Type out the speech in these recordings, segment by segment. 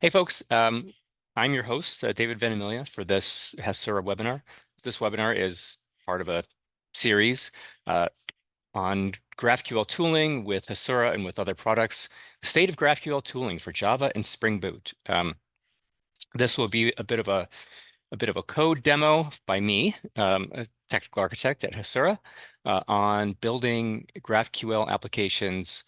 Hey folks, I'm your host, David Venemilia, for this Hasura webinar. This webinar is part of a series on GraphQL tooling with Hasura and with other products, state of GraphQL tooling for Java and Spring Boot. This will be a bit of a code demo by me, a technical architect at Hasura, on building GraphQL applications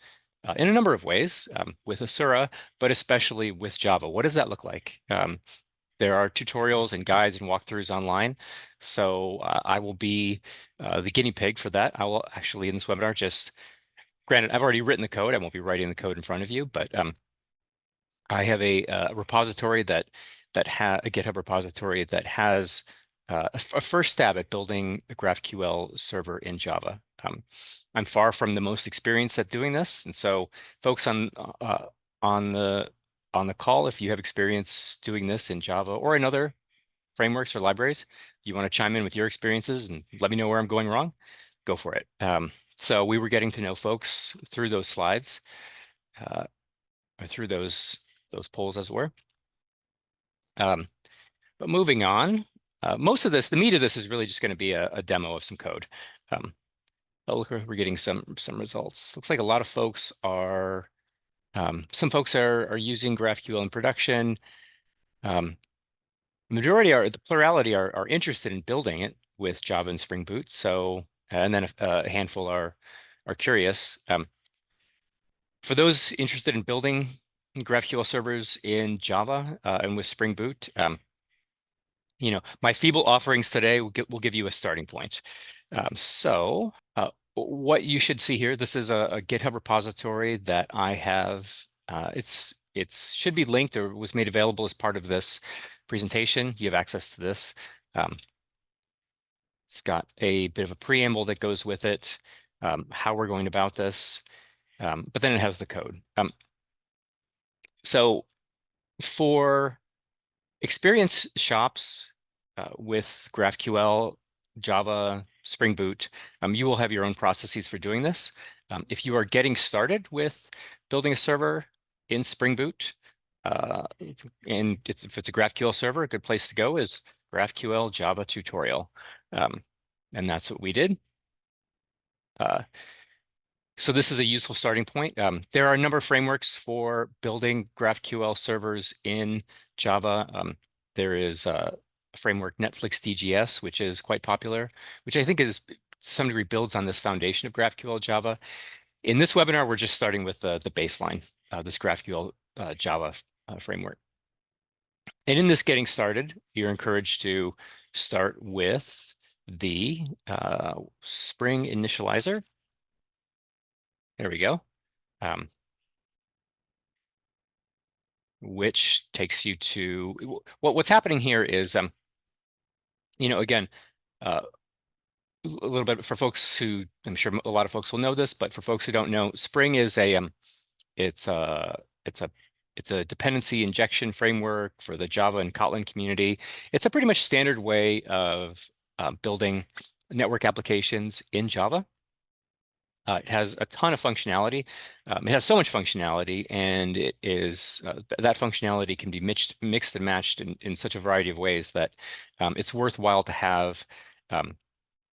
in a number of ways with Hasura, but especially with Java. What does that look like? There are tutorials and guides and walkthroughs online. So I will be the guinea pig for that. I will actually in this webinar granted, I've already written the code. I won't be writing the code in front of you, but I have a repository a GitHub repository that has a first stab at building a GraphQL server in Java. I'm far from the most experienced at doing this, and so folks on the call, if you have experience doing this in Java or in other frameworks or libraries, you want to chime in with your experiences and let me know where I'm going wrong, go for it. So we were getting to know folks through those slides, or through those polls, as it were. But moving on, most of this, the meat of this is really just going to be a demo of some code. Oh, look, we're getting some results. Looks like a lot of folks are, some folks are using GraphQL in production. The plurality are interested in building it with Java and Spring Boot. So, and then a handful are curious. For those interested in building GraphQL servers in Java and with Spring Boot, my feeble offerings today will give you a starting point. What you should see here, this is a GitHub repository that I have. It should be linked or was made available as part of this presentation. You have access to this. It's got a bit of a preamble that goes with it, how we're going about this, but then it has the code. So for experience shops with GraphQL, Java, Spring Boot, you will have your own processes for doing this. If you are getting started with building a server in Spring Boot, and if it's a GraphQL server, a good place to go is GraphQL Java tutorial. And that's what we did. So this is a useful starting point. There are a number of frameworks for building GraphQL servers in Java. There is a framework, Netflix DGS, which is quite popular, which I think is to some degree builds on this foundation of GraphQL Java. In this webinar, we're just starting with the baseline, this GraphQL Java framework. And in this getting started, you're encouraged to start with the Spring initializer. There we go. Which takes you to what's happening here is, again, a little bit for folks who, I'm sure a lot of folks will know this, but for folks who don't know, Spring is it's a dependency injection framework for the Java and Kotlin community. It's a pretty much standard way of building network applications in Java. It has a ton of functionality. It has so much functionality, and it is that functionality can be mixed and matched in such a variety of ways that it's worthwhile to have.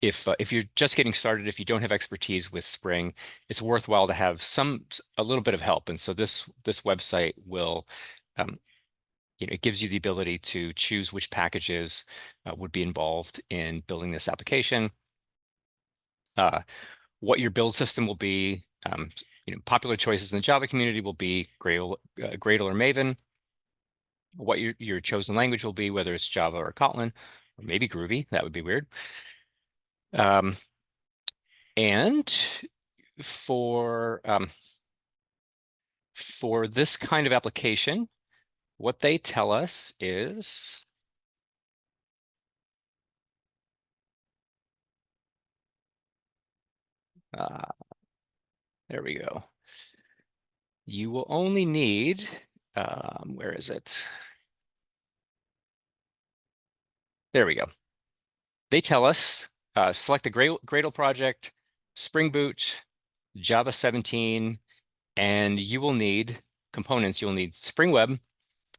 If you're just getting started, if you don't have expertise with Spring, it's worthwhile to have a little bit of help. And so this website will, it gives you the ability to choose which packages would be involved in building this application. What your build system will be. Popular choices in the Java community will be Gradle or Maven. What your chosen language will be, whether it's Java or Kotlin, or maybe Groovy. That would be weird. And for this kind of application, what they tell us is there we go. You will only need, where is it? There we go. They tell us select the Gradle project, Spring Boot, Java 17, and you will need components. You'll need Spring Web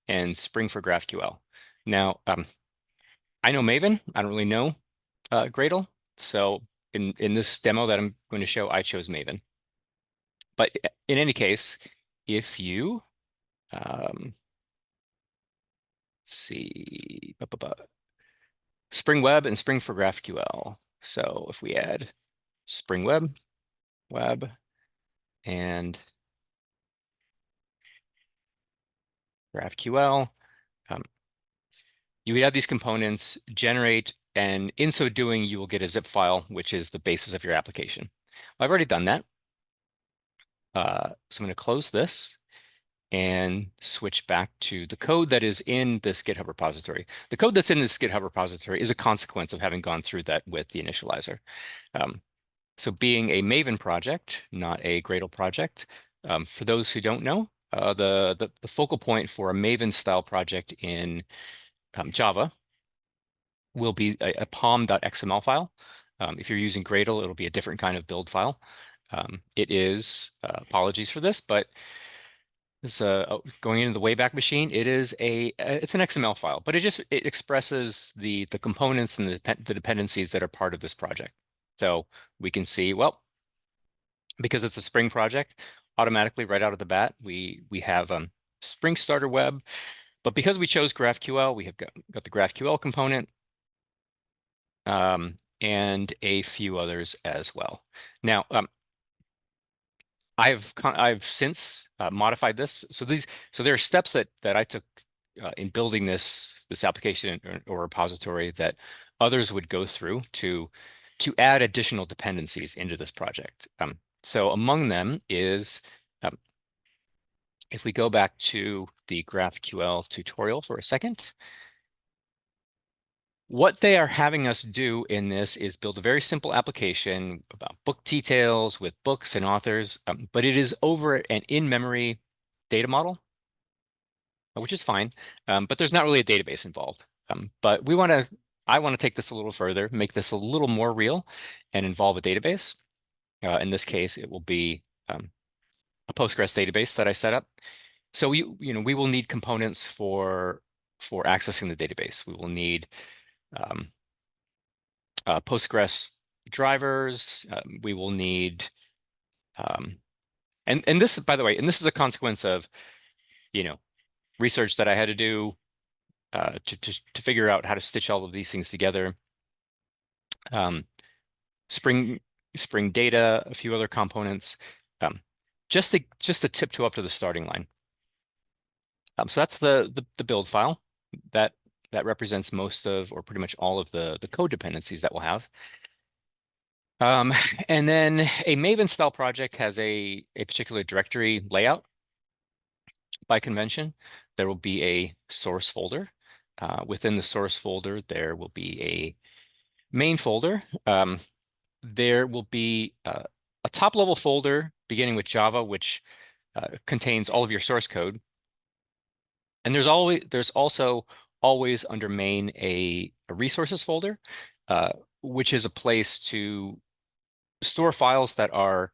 and Spring for GraphQL. Now, I know Maven. I don't really know Gradle. So in this demo that I'm going to show, I chose Maven. But in any case, if you let's see, Spring Web and Spring for GraphQL. So if we add Spring Web, and GraphQL, you would add these components, generate, and in so doing, you will get a zip file, which is the basis of your application. I've already done that. So I'm going to close this and switch back to the code that is in this GitHub repository. The code that's in this GitHub repository is a consequence of having gone through that with the initializer. So being a Maven project, not a Gradle project, for those who don't know, the focal point for a Maven style project in Java will be a pom.xml file. If you're using Gradle, it'll be a different kind of build file. It is, apologies for this, but it's going into the Wayback Machine. It's an XML file, but it expresses the components and the dependencies that are part of this project. So we can see, well, because it's a Spring project, automatically right out of the bat, we have Spring Starter Web. But because we chose GraphQL, we have got the GraphQL component and a few others as well. Now, I've since modified this. So there are steps that I took in building this application or repository that others would go through to add additional dependencies into this project. So among them is if we go back to the GraphQL tutorial for a second, what they are having us do in this is build a very simple application about book details with books and authors, but it is over an in-memory data model, which is fine, but there's not really a database involved. But I want to take this a little further, make this a little more real and involve a database. In this case, it will be a Postgres database that I set up. So we will need components for accessing the database. We will need Postgres drivers. We will need, and this, by the way, and this is a consequence of, research that I had to do to figure out how to stitch all of these things together. Spring data, a few other components, just to tiptoe up to the starting line. So that's the build file that represents most of, or pretty much all of the code dependencies that we'll have. And then a Maven style project has a particular directory layout by convention. There will be a source folder. Within the source folder, there will be a main folder. There will be a top level folder beginning with Java, which contains all of your source code. And there's also always under main a resources folder, which is a place to store files that are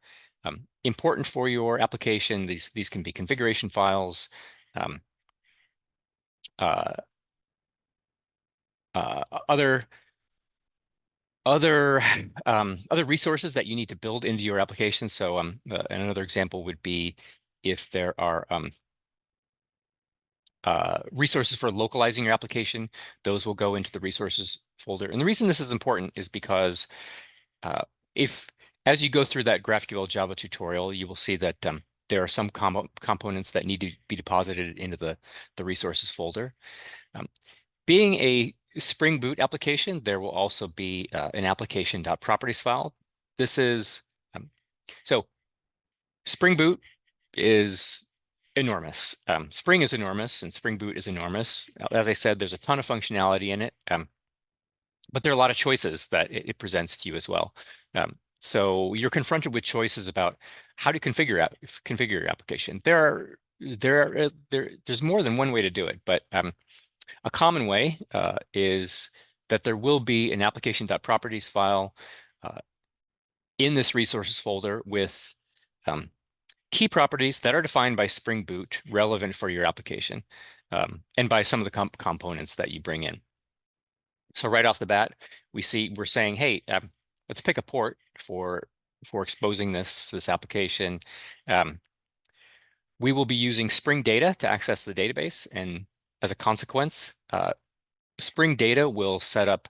important for your application. These can be configuration files, other resources that you need to build into your application. So another example would be if there are resources for localizing your application, those will go into the resources folder. And the reason this is important is because as you go through that GraphQL Java tutorial, you will see that there are some components that need to be deposited into the resources folder. Being a Spring Boot application, there will also be an application.properties file. This is so Spring Boot is enormous. Spring is enormous and Spring Boot is enormous. As I said, there's a ton of functionality in it, but there are a lot of choices that it presents to you as well. So you're confronted with choices about how to configure your application. There's more than one way to do it, but a common way is that there will be an application.properties file in this resources folder with key properties that are defined by Spring Boot relevant for your application. and by some of the components that you bring in. So right off the bat, we're saying, hey, let's pick a port for exposing this application. Um, we will be using Spring Data to access the database, and as a consequence, Spring Data will set up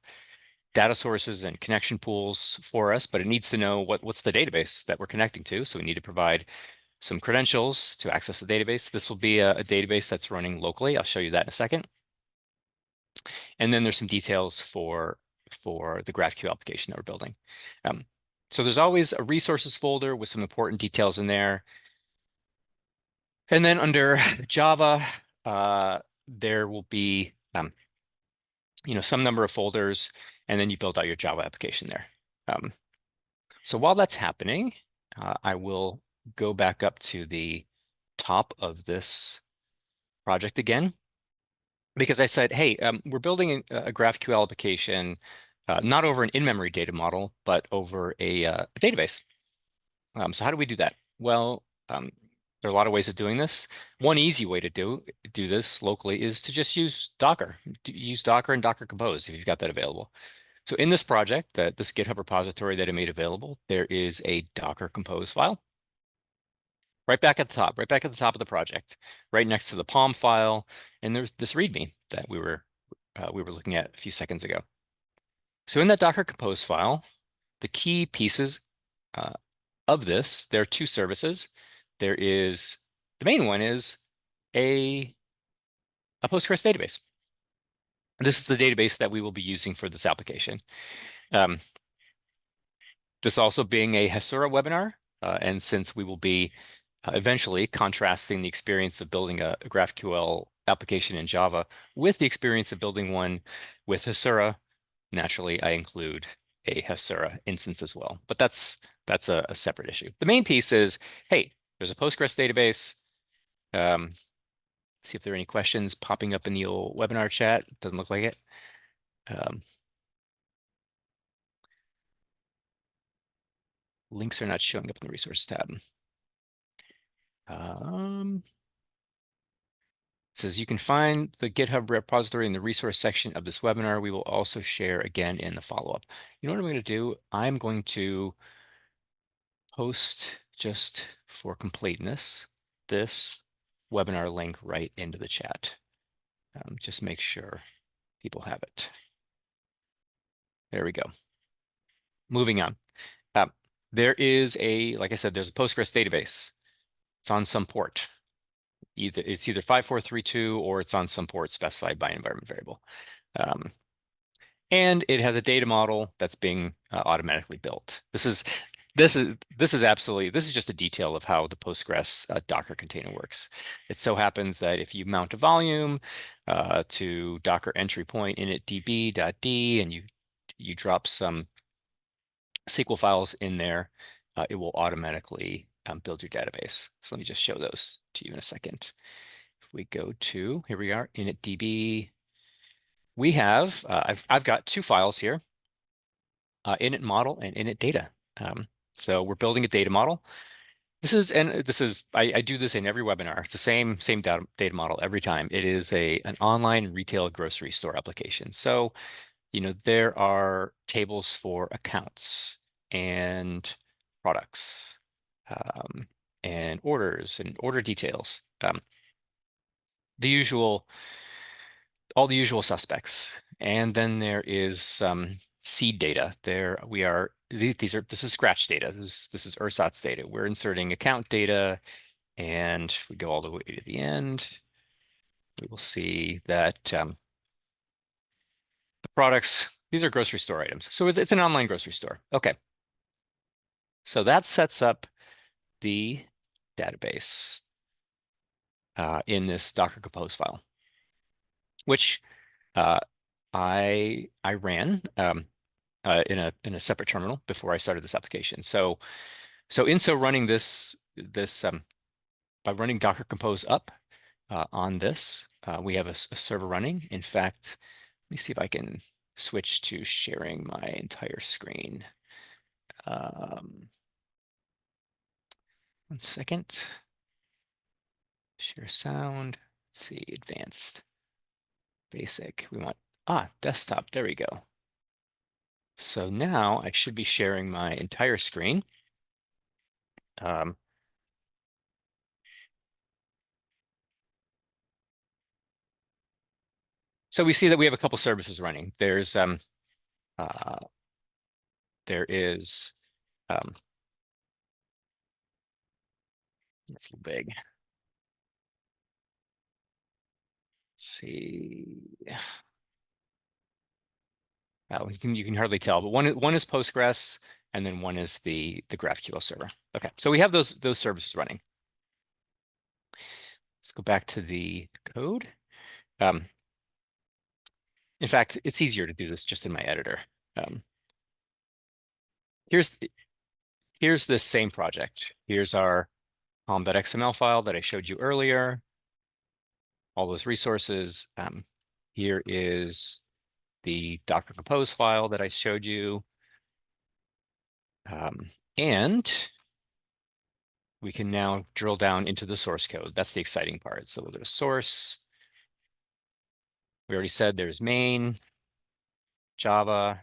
data sources and connection pools for us, but it needs to know what's the database that we're connecting to. So we need to provide some credentials to access the database. This will be a database that's running locally. I'll show you that in a second. And then there's some details for the GraphQL application that we're building. So there's always a resources folder with some important details in there. And then under Java, there will be some number of folders, and then you build out your Java application there. So while that's happening, I will go back up to the top of this project again, because I said, hey, we're building a GraphQL application, not over an in-memory data model, but over a database. So how do we do that? Well, there are a lot of ways of doing this. One easy way to do this locally is to just use Docker. Use Docker and Docker Compose if you've got that available. So in this project, this GitHub repository that I made available, there is a Docker Compose file. Right back at the top of the project, right next to the POM file, and there's this README that we were looking at a few seconds ago. So in that Docker Compose file, the key pieces of this, there are two services. The main one is a Postgres database. This is the database that we will be using for this application. This also being a Hasura webinar, and since we will be eventually contrasting the experience of building a GraphQL application in Java with the experience of building one with Hasura, naturally I include a Hasura instance as well. But that's a separate issue. The main piece is, hey, there's a Postgres database. See if there are any questions popping up in the old webinar chat. Doesn't look like it. Links are not showing up in the resource tab. It says you can find the GitHub repository in the resource section of this webinar. We will also share again in the follow-up. You know what I'm going to do? I'm going to post, just for completeness, this webinar link right into the chat. Just make sure people have it. There we go. Moving on. There is like I said, there's a Postgres database. It's on some port. It's either 5432 or it's on some port specified by an environment variable. And it has a data model that's being automatically built. This is just a detail of how the Postgres Docker container works. It so happens that if you mount a volume to Docker entry point initdb.d and you drop some SQL files in there, it will automatically build your database. So let me just show those to you in a second. If we go to, here we are, initdb, we have, I've got two files here, init model and init data. So we're building a data model. I do this in every webinar. It's the same data model every time. It is an online retail grocery store application. So, there are tables for accounts and products, and orders and order details. All the usual suspects. And then there is some seed data. This is scratch data. This is ersatz data. We're inserting account data, and we go all the way to the end. We will see that the products, these are grocery store items. So it's an online grocery store. Okay. So that sets up the database in this Docker Compose file, which I ran in a separate terminal before I started this application. So running by running Docker Compose up on this, we have a server running. In fact, let me see if I can switch to sharing my entire screen. 1 second. Share sound. let's see, advanced, basic. We want, desktop, there we go. So now I should be sharing my entire screen. So we see that we have a couple services running. Uh, there is, it's big. Let's see. Well, you can hardly tell, but one is Postgres, and then one is the GraphQL server. Okay, so we have those services running. Let's go back to the code. In fact, it's easier to do this just in my editor. Here's this same project. Here's our pom.xml file that I showed you earlier. All those resources. Here is the Docker Compose file that I showed you. And we can now drill down into the source code. That's the exciting part. So we'll go to source. We already said there's main, Java,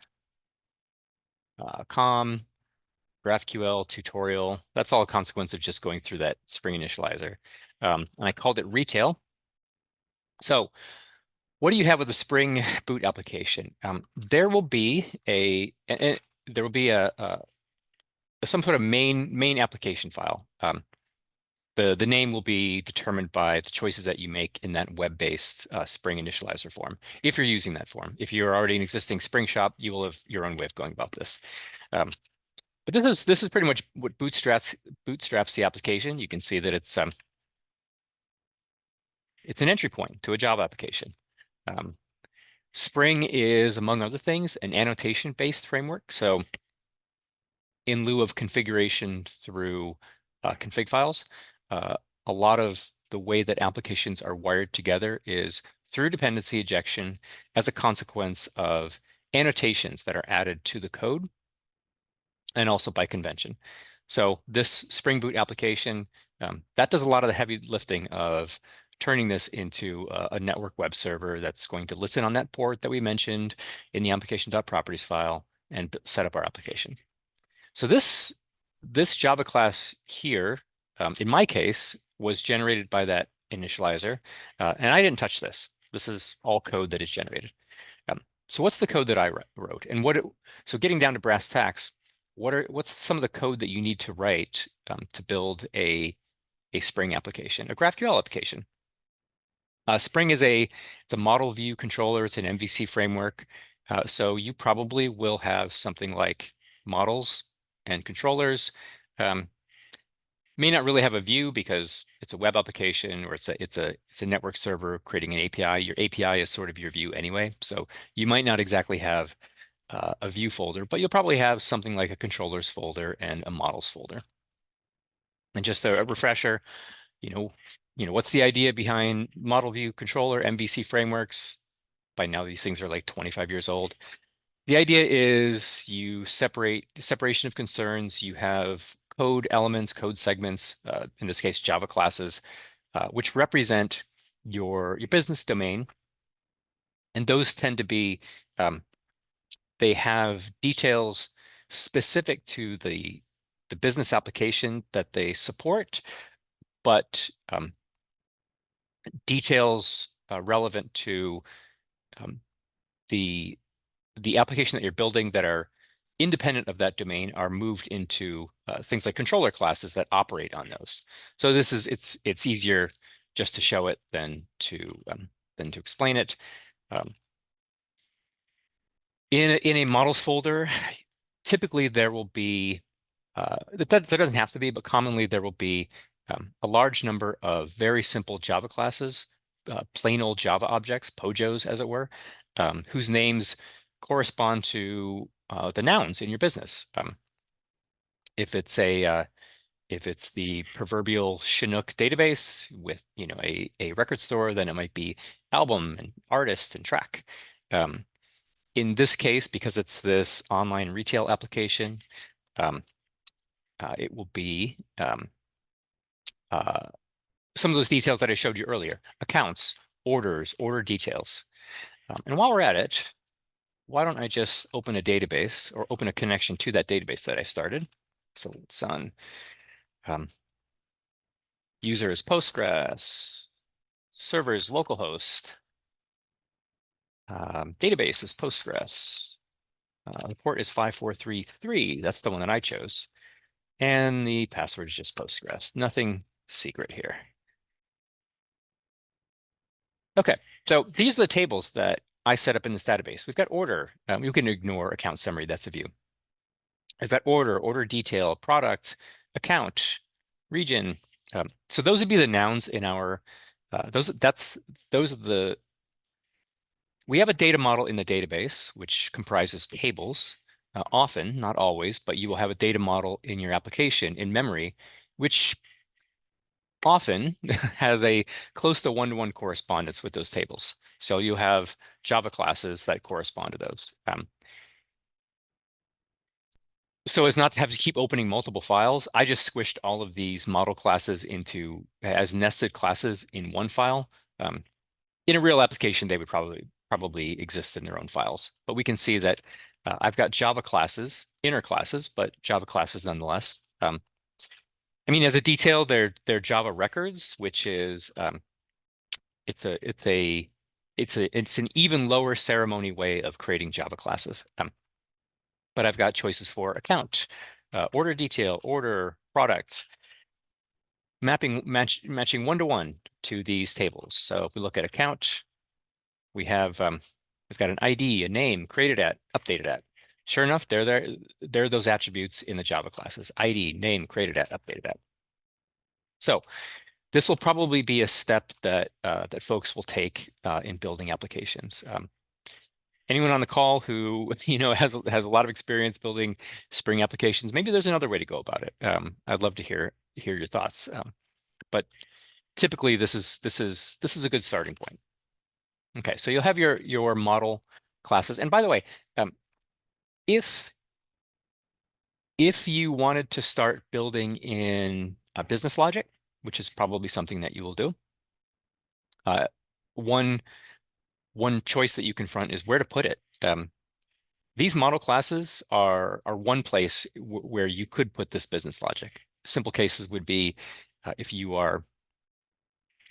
com, GraphQL tutorial. That's all a consequence of just going through that Spring initializer. And I called it retail. So what do you have with the Spring Boot application? There will be some sort of main application file. The name will be determined by the choices that you make in that web-based Spring initializer form, if you're using that form. If you're already an existing Spring shop, you will have your own way of going about this. But this is pretty much what bootstraps the application. You can see that it's an entry point to a Java application. Spring is, among other things, an annotation-based framework. So in lieu of configuration through config files, a lot of the way that applications are wired together is through dependency injection as a consequence of annotations that are added to the code and also by convention. So this Spring Boot application, that does a lot of the heavy lifting of turning this into a network web server that's going to listen on that port that we mentioned in the application.properties file and set up our application. So this Java class here, in my case, was generated by that initializer, and I didn't touch this. This is all code that is generated. So what's the code that I wrote? And so getting down to brass tacks, what's some of the code that you need to write to build a Spring application, a GraphQL application? Spring is it's a model view controller. It's an MVC framework. So you probably will have something like models and controllers. May not really have a view because it's a web application or it's a network server creating an API. Your API is sort of your view anyway. So you might not exactly have a view folder, but you'll probably have something like a controllers folder and a models folder. And just a refresher, what's the idea behind model view controller MVC frameworks? By now, these things are like 25 years old. The idea is you separation of concerns. You have code elements, code segments, in this case, Java classes, which represent your business domain. And those tend to be, they have details specific to the business application that they support, but details relevant to the application that you're building that are independent of that domain are moved into things like controller classes that operate on those. So it's easier just to show it than to explain it. In a models folder, typically there will be that there doesn't have to be, but commonly there will be a large number of very simple Java classes, plain old Java objects, POJOs as it were, whose names correspond to the nouns in your business. If it's the proverbial Chinook database with a record store, then it might be album and artist and track. In this case, because it's this online retail application, it will be some of those details that I showed you earlier: accounts, orders, order details. And while we're at it, why don't I just open a database or open a connection to that database that I started? So it's on user is Postgres, server is localhost, database is Postgres, the port is 5433. That's the one that I chose. And the password is just Postgres. Nothing secret here. Okay, so these are the tables that I set up in this database. We've got order. You can ignore account summary. That's a view. I've got order, order detail, product, account, region. So those would be the nouns in our, those are the, we have a data model in the database, which comprises tables, often, not always, but you will have a data model in your application in memory, which often has a close to one-to-one correspondence with those tables. So you have Java classes that correspond to those. So as not to have to keep opening multiple files, I just squished all of these model classes into as nested classes in one file. In a real application, they would probably exist in their own files. But we can see that I've got Java classes, inner classes, but Java classes nonetheless. I mean, as a detail, they're Java records, which is it's an even lower ceremony way of creating Java classes. But I've got choices for account, order detail, order, product, matching one-to-one to these tables. So if we look at account, we've got an ID, a name, created at, updated at. Sure enough, there are those attributes in the Java classes: ID, name, created at, updated at. So this will probably be a step that that folks will take in building applications. Anyone on the call who has a lot of experience building Spring applications, maybe there's another way to go about it. I'd love to hear your thoughts. But typically, this is a good starting point. Okay, so you'll have your model classes. And by the way, if you wanted to start building in business logic, which is probably something that you will do, one choice that you confront is where to put it. These model classes are one place where you could put this business logic. Simple cases would be if you have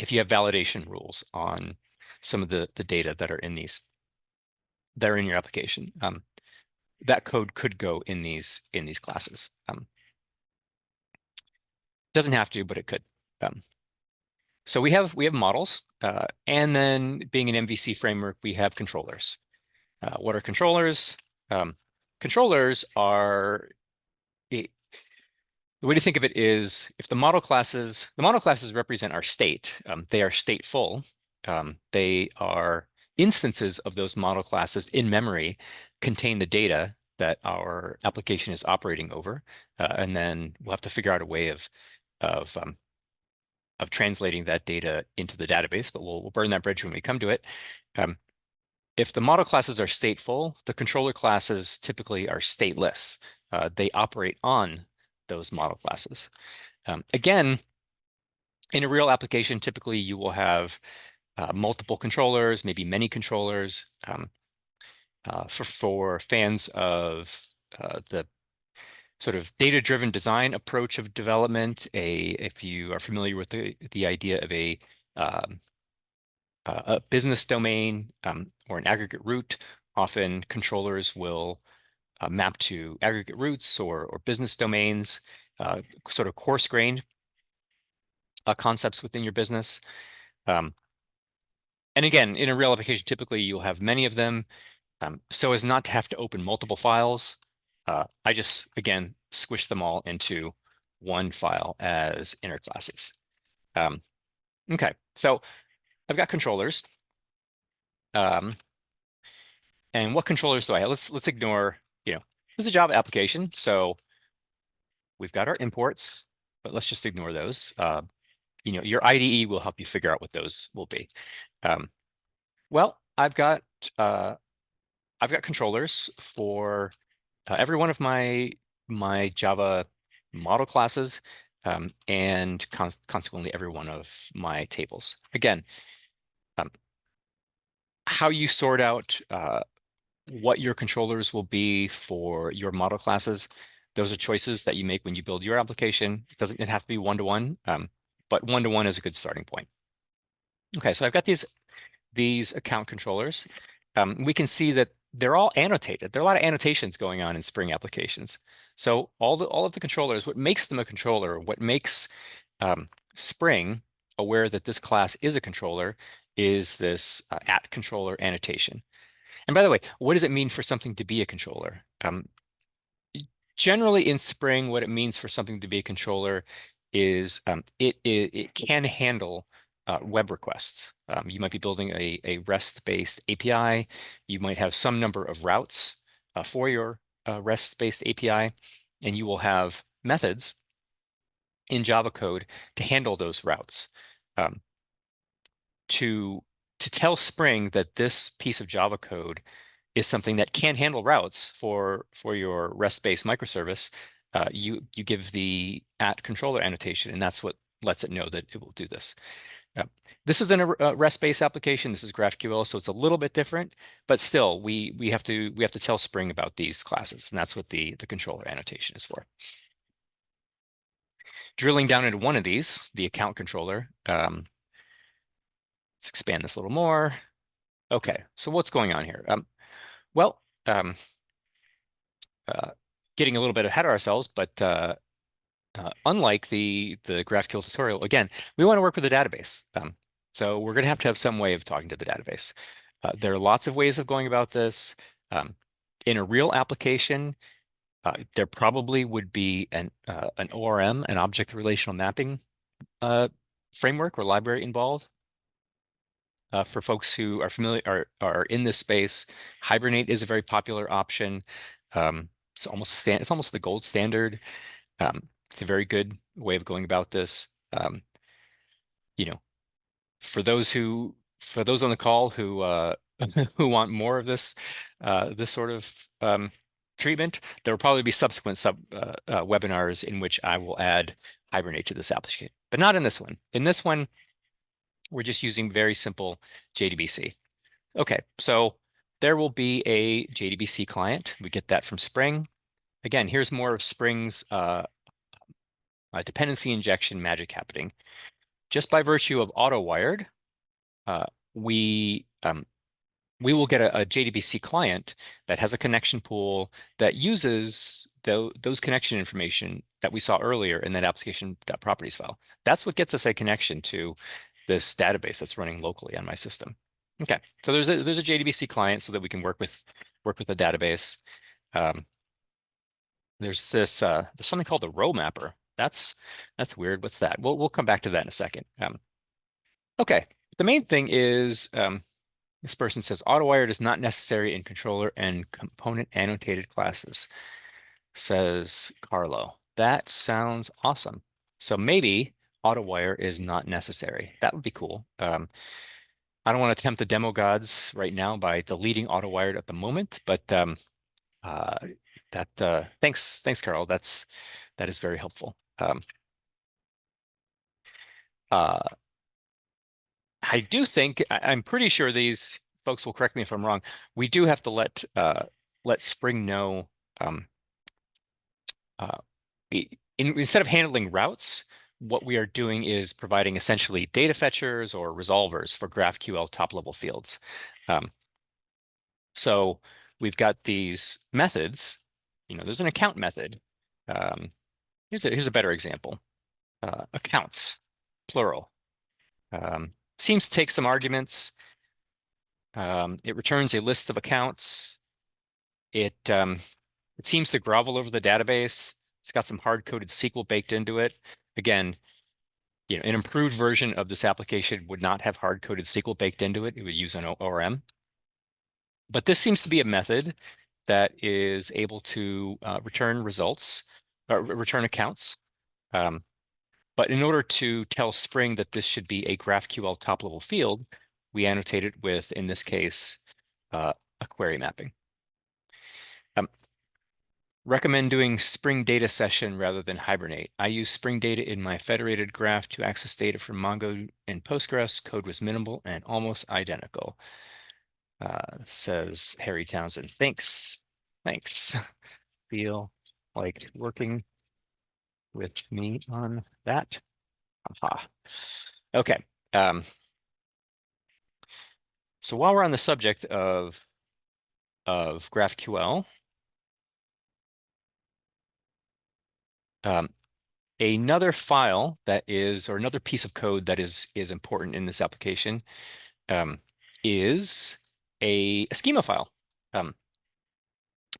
validation rules on some of the data that are in your application. That code could go in these classes. Doesn't have to, but it could. So we have models, and then being an MVC framework, we have controllers. What are controllers? Controllers are the way to think of it is if the model classes represent our state. They are stateful. They are instances of those model classes in memory contain the data that our application is operating over, and then we'll have to figure out a way of translating that data into the database. But we'll burn that bridge when we come to it. If the model classes are stateful, the controller classes typically are stateless. They operate on those model classes. Again, in a real application, typically you will have multiple controllers, maybe many controllers. For fans of the sort of data-driven design approach of development, if you are familiar with the idea of a business domain or an aggregate root, often controllers will map to aggregate roots or business domains, sort of coarse-grained concepts within your business. And again, in a real application, typically you'll have many of them, so as not to have to open multiple files. I just, again, squish them all into one file as inner classes. Okay, so I've got controllers. And what controllers do I have? Let's ignore, this is a Java application, so we've got our imports, but let's just ignore those. Your IDE will help you figure out what those will be. Well, I've got controllers for every one of my Java model classes. and consequently every one of my tables. Again, um, how you sort out what your controllers will be for your model classes, those are choices that you make when you build your application. It doesn't have to be one-to-one, but one-to-one is a good starting point. Okay, so I've got these account controllers. We can see that they're all annotated. There are a lot of annotations going on in Spring applications. So all of the controllers, what makes them a controller, what makes Spring aware that this class is a controller is this at controller annotation. And by the way, what does it mean for something to be a controller? Generally in Spring, what it means for something to be a controller is it can handle web requests. You might be building a REST-based API. You might have some number of routes for your REST-based API, and you will have methods in Java code to handle those routes. Um, to tell Spring that this piece of Java code is something that can handle routes for your REST-based microservice, you give the at controller annotation, and that's what lets it know that it will do this. This is a REST-based application. This is GraphQL, so it's a little bit different, but still, we have to tell Spring about these classes, and that's what the controller annotation is for. Drilling down into one of these, the account controller. Let's expand this a little more. Okay, so what's going on here? Well, getting a little bit ahead of ourselves, but unlike the GraphQL tutorial, again, we want to work with a database. So we're going to have some way of talking to the database. There are lots of ways of going about this. In a real application, there probably would be an ORM, an object relational mapping framework or library involved. For folks who are familiar are in this space, Hibernate is a very popular option. It's almost the gold standard. It's a very good way of going about this. You know, for those on the call who who want more of this this sort of treatment, there will probably be subsequent webinars in which I will add Hibernate to this application, but not in this one. In this one, we're just using very simple JDBC. Okay, so there will be a JDBC client. We get that from Spring. Again, here's more of Spring's dependency injection magic happening. Just by virtue of auto-wired, uh, we will get a JDBC client that has a connection pool that uses those connection information that we saw earlier in that application.properties file. That's what gets us a connection to this database that's running locally on my system. Okay, so there's a JDBC client so that we can work with the database. There's something called a row mapper. That's weird. What's that? We'll come back to that in a second. Okay, the main thing is this person says AutoWired is not necessary in controller and component annotated classes, says Carlo. That sounds awesome. So maybe AutoWire is not necessary. That would be cool. I don't want to tempt the demo gods right now by deleting AutoWired at the moment, but thanks, Carol. That is very helpful. Uh, I do think I'm pretty sure these folks will correct me if I'm wrong. We do have to let Spring know uh, instead of handling routes, what we are doing is providing essentially data fetchers or resolvers for GraphQL top-level fields. So we've got these methods. There's an account method. Here's a better example. Accounts, plural. Seems to take some arguments. It returns a list of accounts. It seems to grovel over the database. It's got some hard-coded SQL baked into it. Again, an improved version of this application would not have hard-coded SQL baked into it. It would use an ORM. But this seems to be a method that is able to return results, return accounts. But in order to tell Spring that this should be a GraphQL top-level field, we annotate it with, in this case, a query mapping. Recommend doing Spring Data Session rather than Hibernate. I use Spring Data in my federated graph to access data from Mongo and Postgres. Code was minimal and almost identical. Says Harry Townsend. Thanks. Thanks. Feel like working with me on that? Aha. Okay. So while we're on the subject of GraphQL, another file that is, or another piece of code that is important in this application is a schema file.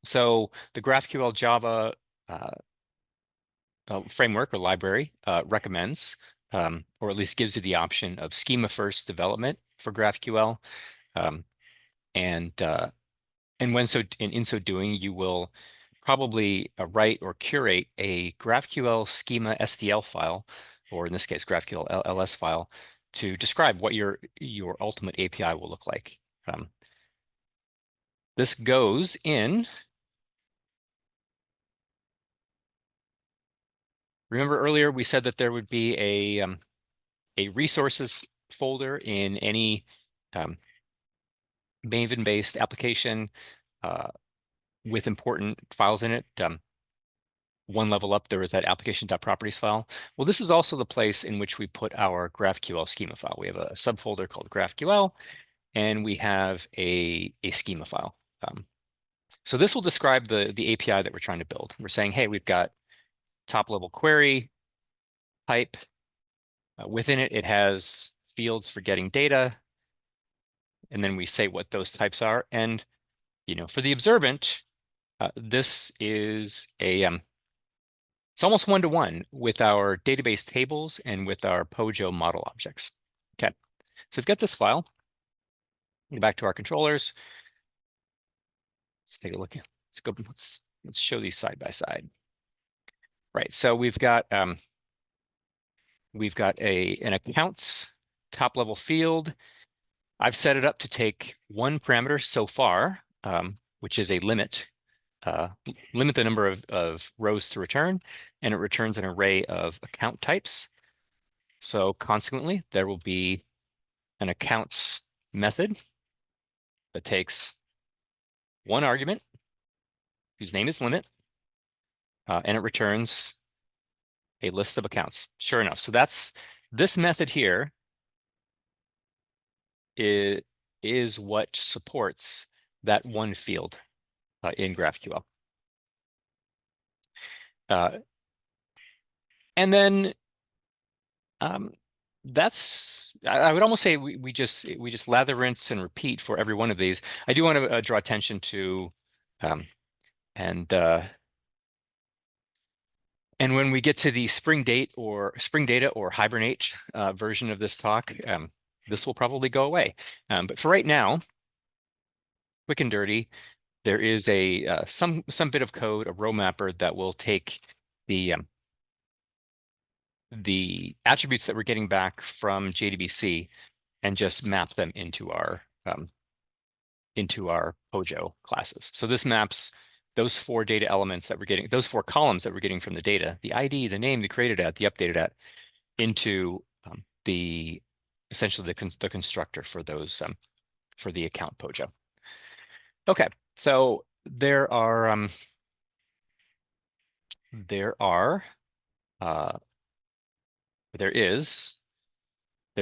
So the GraphQL Java framework or library recommends, or at least gives you the option of schema-first development for GraphQL. And in so doing, you will probably write or curate a GraphQL schema STL file, or in this case, GraphQL LS file, to describe what your ultimate API will look like. This goes in. Remember earlier we said that there would be a resources folder in any Maven-based application with important files in it. One level up, there is that application.properties file. Well, this is also the place in which we put our GraphQL schema file. We have a subfolder called GraphQL, and we have a schema file. So this will describe the API that we're trying to build. We're saying, hey, we've got top level query type. Within it, it has fields for getting data. And then we say what those types are. And, for the observant, this is it's almost one-to-one with our database tables and with our Pojo model objects. Okay, so we've got this file. Go back to our controllers. Let's take a look. Let's go. Let's show these side by side. Right. So we've got an accounts top level field. I've set it up to take one parameter so far, which is a limit. Limit the number of rows to return, and it returns an array of account types. So consequently, there will be an accounts method that takes one argument whose name is limit, and it returns a list of accounts. Sure enough. So this method here is what supports that one field in GraphQL. And then I would almost say we just lather, rinse, and repeat for every one of these. I do want to draw attention to and when we get to the Spring Data or Hibernate version of this talk, this will probably go away. But for right now, quick and dirty, there is some bit of code, a row mapper that will take the attributes that we're getting back from JDBC and just map them into our Pojo classes. So this maps those four data elements that we're getting, those four columns that we're getting from the data, the ID, the name, the created at, the updated at, into essentially the constructor for those for the account Pojo. Okay, so there's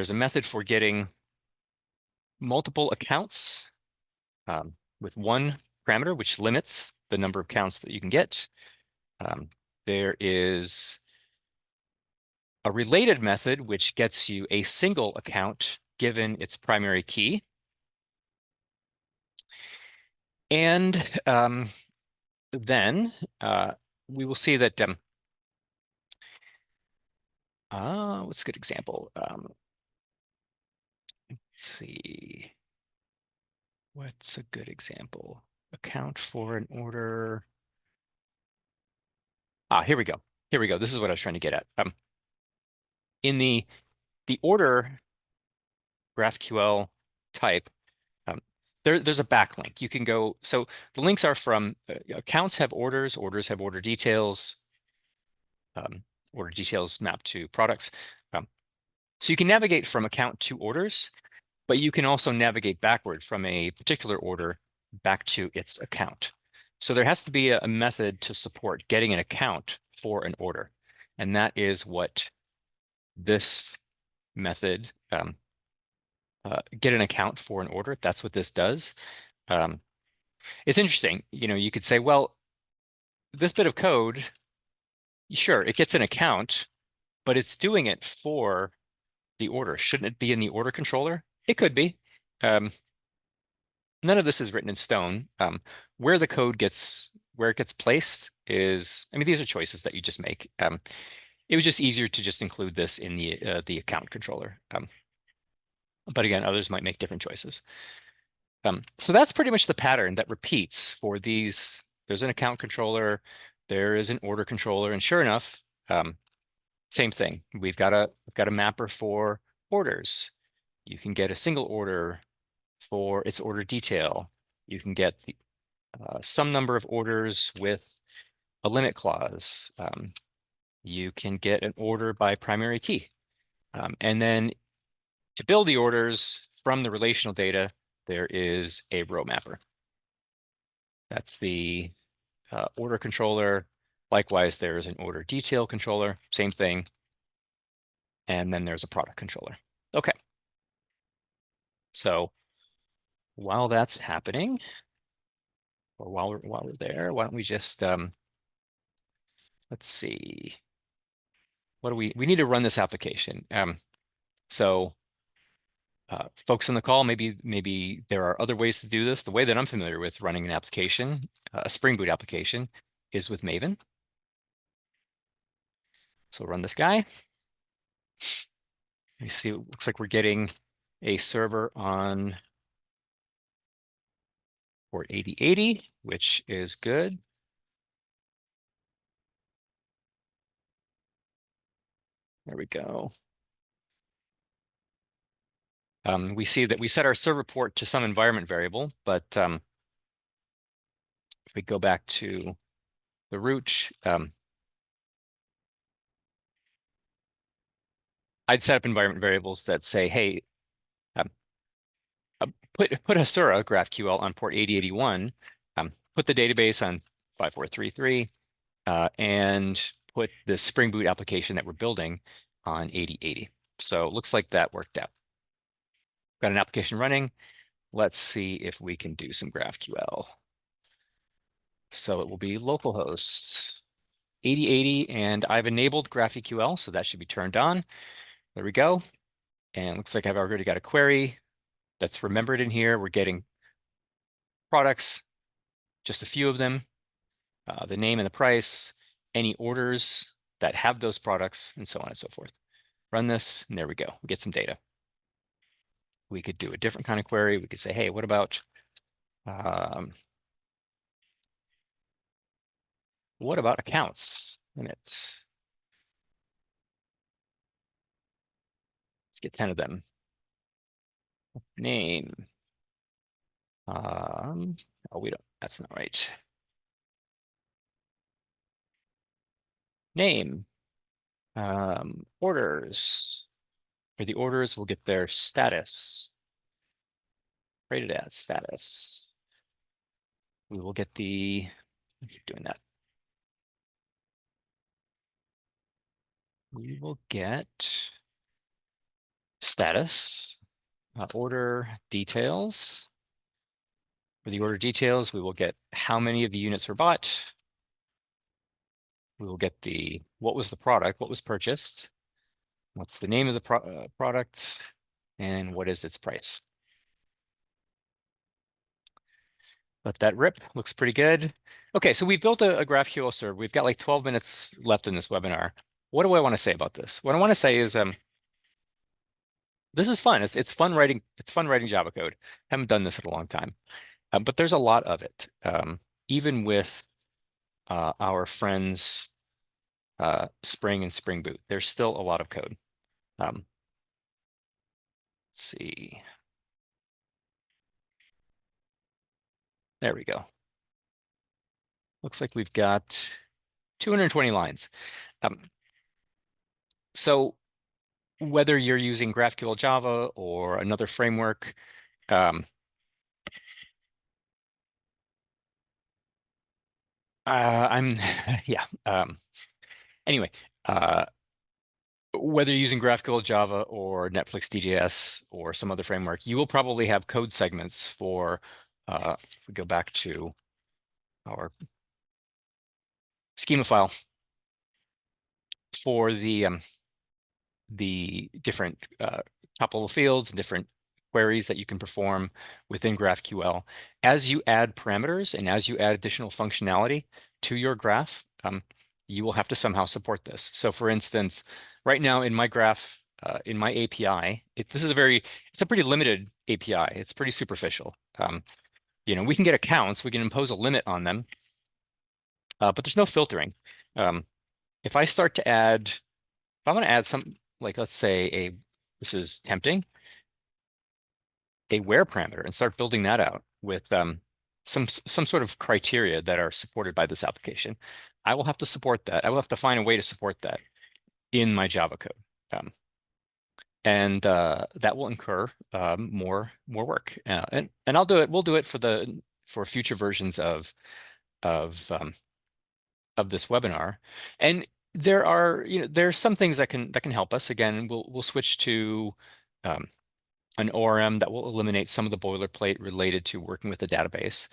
a method for getting multiple accounts with one parameter, which limits the number of counts that you can get. There is a related method which gets you a single account given its primary key. And then we will see that, what's a good example? Let's see. What's a good example? Account for an order. Here we go. Here we go. This is what I was trying to get at. In the order GraphQL type, there's a backlink. You can go, so the links are from accounts have orders, orders have um, order details mapped to products. Um, so you can navigate from account to orders, but you can also navigate backward from a particular order back to its account. So there has to be a method to support getting an account for an order. And that is what this method, get an account for an order. That's what this does. Um, it's interesting. You could say, well, this bit of code, sure, it gets an account, but it's doing it for the order. Shouldn't it be in the order controller? It could be. Um, None of this is written in stone. Where it gets placed is, I mean, these are choices that you just make. It was just easier to just include this in the account controller. But again, others might make different choices. So that's pretty much the pattern that repeats for these. There's an account controller, there is an order controller, and sure enough, same thing. We've got a mapper for orders. You can get a single order for its order detail. You can get some number of orders with a limit clause. You can get an order by primary key. And then to build the orders from the relational data, there is a row mapper. That's the order controller. Likewise, there is an order detail controller, same thing. And then there's a product controller. Okay. So while that's happening, or while we're there, why don't we just let's see. We need to run this application. So folks on the call, maybe there are other ways to do this. The way that I'm familiar with running an application, a Spring Boot application, is with Maven. So run this guy. You see, it looks like we're getting a server on port 8080, which is good. There we go. We see that we set our server port to some environment variable, but if we go back to the root, I'd set up environment variables that say, hey, um, put Hasura GraphQL on port 8081, put the database on 5433, and put the Spring Boot application that we're building on 8080. So it looks like that worked out. Got an application running. Let's see if we can do some GraphQL. So it will be localhost 8080, and I've enabled GraphQL, so that should be turned on. There we go. And it looks like I've already got a query that's remembered in here. We're getting products, just a few of them, the name and the price, any orders that have those products, and so on and so forth. Run this, and there we go. We get some data. We could do a different kind of query. We could say, hey, what about accounts? Let's get 10 of them. Name. Oh, that's not right. Name. Orders. For the orders, we'll get their status. Rated as status. We will get keep doing that. We will get status, order details. For the order details, we will get how many of the units were bought. We will get what was the product, what was purchased, what's the name of the product, and what is its price. Let that rip. Looks pretty good. Okay, so we've built a GraphQL server. We've got like 12 minutes left in this webinar. What do I want to say about this? What I want to say is this is fun. It's fun writing. It's fun writing Java code. Haven't done this in a long time, but there's a lot of it. Even with our friends Spring and Spring Boot, there's still a lot of code. Let's see. There we go. Looks like we've got 220 lines. Um, so whether you're using GraphQL Java or another framework, um, I'm yeah. Anyway, uh, whether you're using GraphQL Java or Netflix DGS or some other framework, you will probably have code segments for. If we go back to our schema file for the different tuple fields and different queries that you can perform within GraphQL. As you add parameters and as you add additional functionality to your graph, you will have to somehow support this. So for instance, right now in my graph, in my API, it's a pretty limited API. It's pretty superficial. We can get accounts, we can impose a limit on them, but there's no filtering. Um, if I start to add, if I want to add some, like let's say this is tempting, a where parameter and start building that out with some sort of criteria that are supported by this application, I will have to support that. I will have to find a way to support that in my Java code. And that will incur more work. And I'll do it. We'll do it for future versions of um, of this webinar. And there's some things that can help us. Again, we'll switch to um, an ORM that will eliminate some of the boilerplate related to working with the database.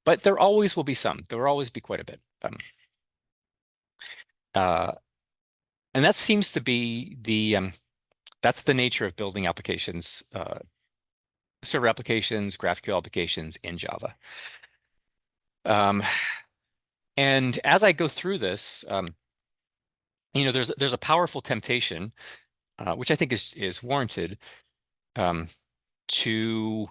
But there always will be some. There will always be quite a bit. Uh, and that seems to be that's the nature of building applications, server applications, GraphQL applications in Java. Um, and as I go through this, there's a powerful temptation, which I think is warranted, to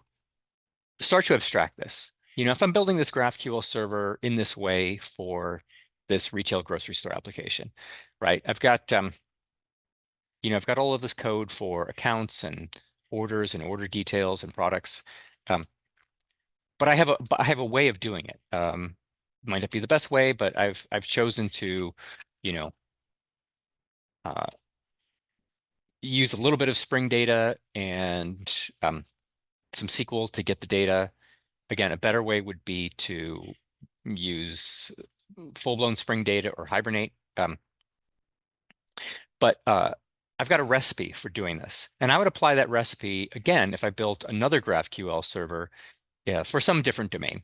start to abstract this. If I'm building this GraphQL server in this way for this retail grocery store application, right? I've got all of this code for accounts and orders and order details and products. Um, but I have a way of doing it. Might not be the best way, but I've chosen to, you know, uh, use a little bit of Spring data and some SQL to get the data. Again, a better way would be to use full-blown Spring data or Hibernate. But I've got a recipe for doing this. And I would apply that recipe again if I built another GraphQL server for some different domain.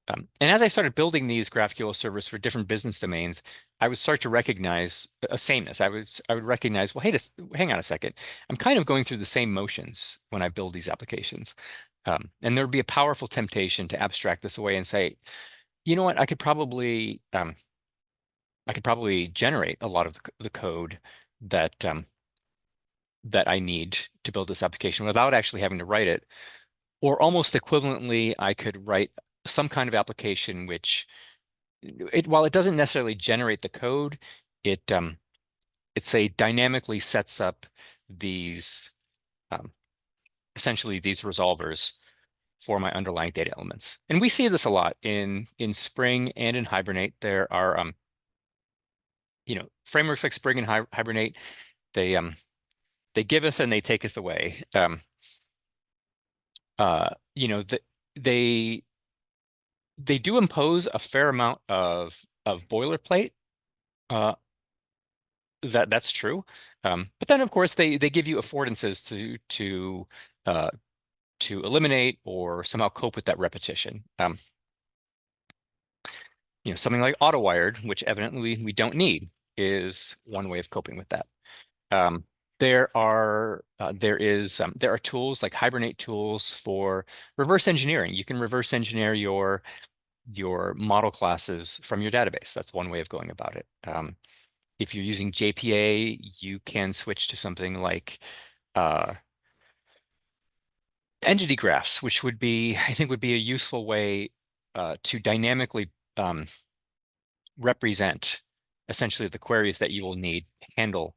And as I started building these GraphQL servers for different business domains, I would start to recognize a sameness. I would recognize, well, hey, hang on a second. I'm kind of going through the same motions when I build these applications. And there would be a powerful temptation to abstract this away and say, you know what, I could probably generate a lot of the code that that I need to build this application without actually having to write it. Or almost equivalently, I could write some kind of application while it doesn't necessarily generate the code, it say dynamically sets up these um, essentially these resolvers for my underlying data elements. And we see this a lot in Spring and in Hibernate. There are frameworks like Spring and Hibernate. They giveth and they taketh away. You know, they they do impose a fair amount of boilerplate. Uh, that's true. But then, of course, they give you affordances uh, to eliminate or somehow cope with that repetition. Something like auto-wired, which evidently we don't need, is one way of coping with that. Um, there are tools like Hibernate tools for reverse engineering. You can reverse engineer your model classes from your database. That's one way of going about it. If you're using JPA, you can switch to something like uh, entity graphs, which I think would be a useful way to dynamically represent essentially the queries that you will need to handle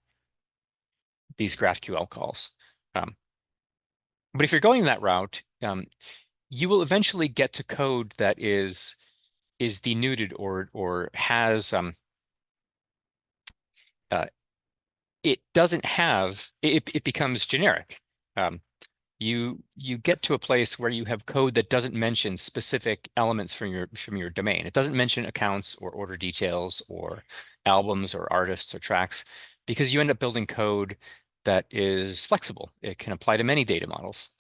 these GraphQL calls. But if you're going that route, you will eventually get to code that is denuded or has uh, it doesn't have it becomes generic. Um, you get to a place where you have code that doesn't mention specific elements from your domain. It doesn't mention accounts or order details or albums or artists or tracks because you end up building code that is flexible. It can apply to many data models.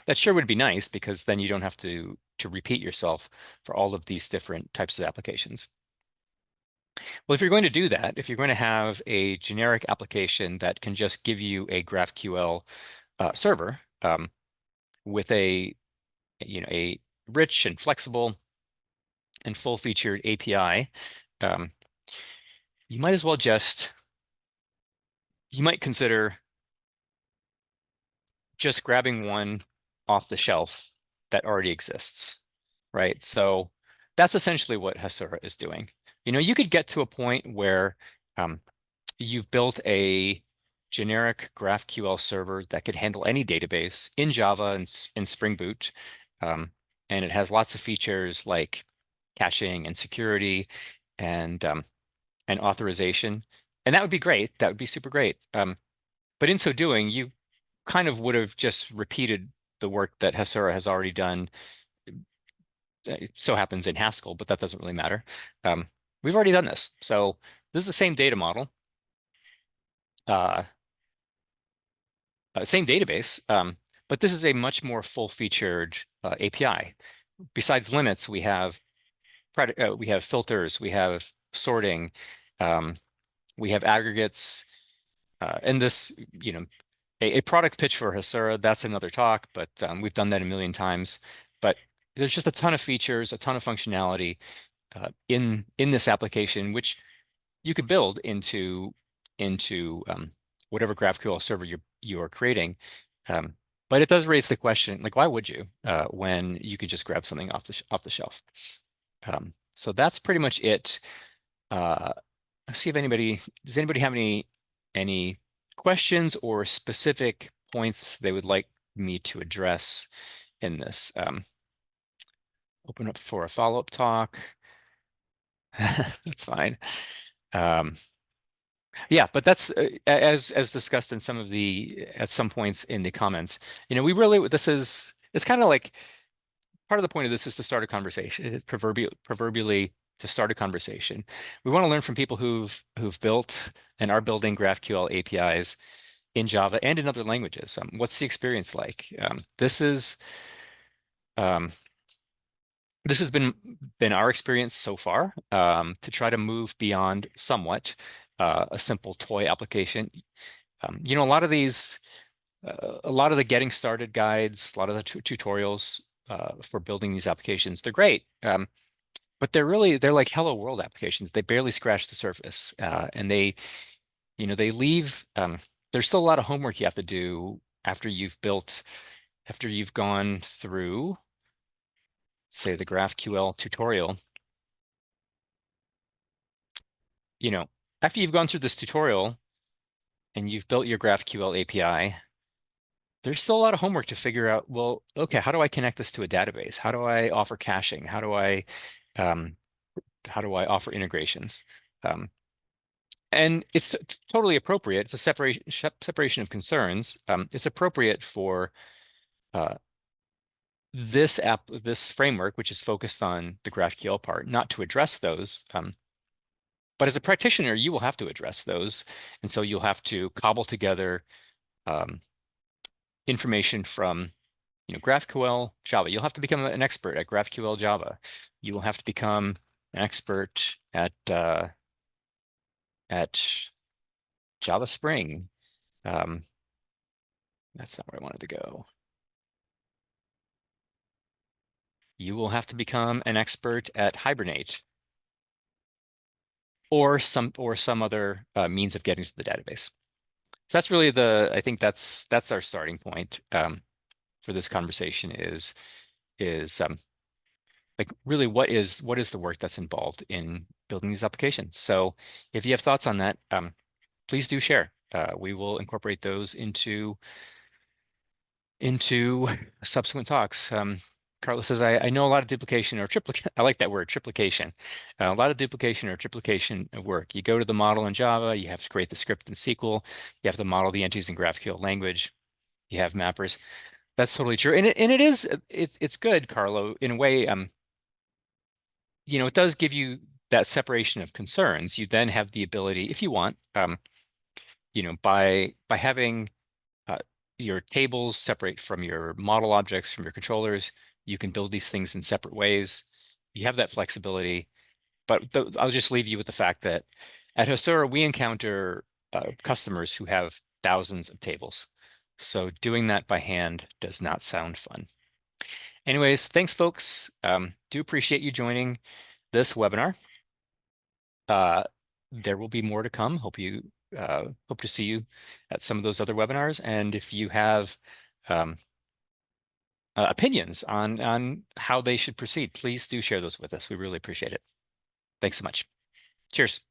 That sure would be nice because then you don't have to repeat yourself for all of these different types of applications. Well, if you're going to do that, if you're going to have a generic application that can just give you a GraphQL server with a rich and flexible and full-featured API, um, you might as well just you might consider just grabbing one off the shelf that already exists, right? So that's essentially what Hasura is doing. You could get to a point where um, you've built a generic GraphQL server that could handle any database in Java and Spring Boot. Um, and it has lots of features like caching and security and authorization. And that would be great. That would be super great. But in so doing, you kind of would have just repeated the work that Hasura has already done. It so happens in Haskell, but that doesn't really matter. Um, we've already done this. So this is the same data model. Uh, same database, but this is a much more full-featured API. Besides limits, we have filters, we have sorting, um, we have aggregates, and this, a product pitch for Hasura, that's another talk, but we've done that a million times. But there's just a ton of features, a ton of functionality in this application, which you could build into whatever GraphQL server you are creating. Um, but it does raise the question, like, why would you when you could just grab something off the shelf? So that's pretty much it. Uh, let's see if does anybody have any questions or specific points they would like me to address in this? Open up for a follow-up talk. That's fine. Um, Yeah, but that's as discussed in some of the at some points in the comments. We really it's kind of like part of the point of this is to start a conversation. It's proverbially to start a conversation. We want to learn from people who've built and are building GraphQL APIs in Java and in other languages. What's the experience like? Um, this has been our experience so far to try to move beyond somewhat a simple toy application. A lot of a lot of the getting started guides, a lot of the tutorials for building these applications, they're great. But they're like hello world applications. They barely scratch the surface. And they leave, there's still a lot of homework you have to do after you've gone through, say, the GraphQL tutorial. You know, After you've gone through this tutorial and you've built your GraphQL API, there's still a lot of homework to figure out, well, okay, how do I connect this to a database? How do I offer caching? Um, how do I offer integrations? Um, and it's totally appropriate. It's a separation of concerns. It's appropriate for uh, this framework, which is focused on the GraphQL part, not to address those. But as a practitioner, you will have to address those. And so you'll have to cobble together um, information from GraphQL Java. You'll have to become an expert at GraphQL Java. You will have to become an expert at Java Spring. Um, that's not where I wanted to go. You will have to become an expert at Hibernate or some other means of getting to the database. So that's really I think that's our starting point for this conversation is like really what is the work that's involved in building these applications. So if you have thoughts on that, please do share. We will incorporate those into subsequent talks. Carlos says, I know a lot of duplication or triplicate. I like that word, triplication. A lot of duplication or triplication of work. You go to the model in Java, you have to create the script in SQL, you have to model the entries in GraphQL language, you have mappers. That's totally true. And it is it's good, Carlo, in a way. It does give you that separation of concerns. You then have the ability, if you want, by having uh, your tables separate from your model objects, from your controllers, you can build these things in separate ways. You have that flexibility. But I'll just leave you with the fact that at Hasura, we encounter customers who have thousands of tables. So doing that by hand does not sound fun. Anyways, thanks, folks. Do appreciate you joining this webinar. Uh, there will be more to come. Hope to see you at some of those other webinars. And if you have um, opinions on how they should proceed, please do share those with us. We really appreciate it. Thanks so much. Cheers.